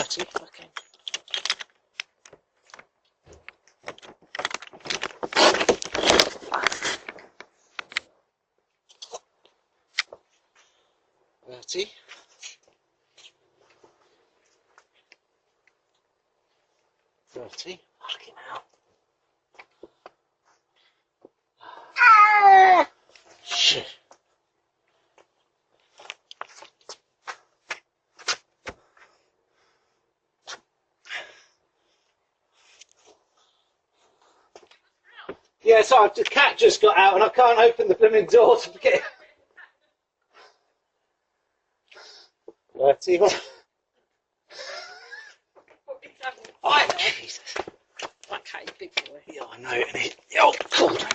Bertie. Fucking. Bertie. Bertie. Fucking hell. Shit. Yeah, so the cat just got out and I can't open the blooming door to get it. Bertie, what? Oh, Jesus. That cat is big boy. Yeah, I know, isn't it? Oh, God.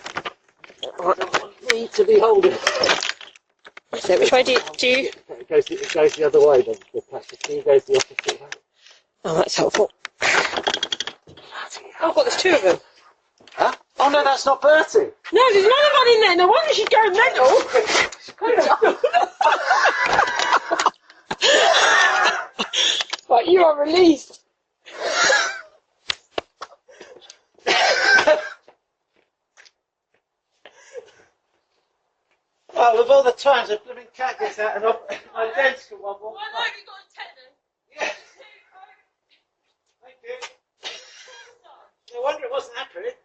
I don't want Need to be holding. So which way do you? It goes the other way, the cat. It goes the opposite way. Oh, that's helpful. Oh, God, there's two of them. Huh? Oh, no, that's not Bertie. No, there's another one in there. No wonder she's going mental. Right, you are released. Well, of all the times a blooming cat gets out and identical one. Well, I know you got a tenant. Yeah. Thank you. No wonder it wasn't accurate.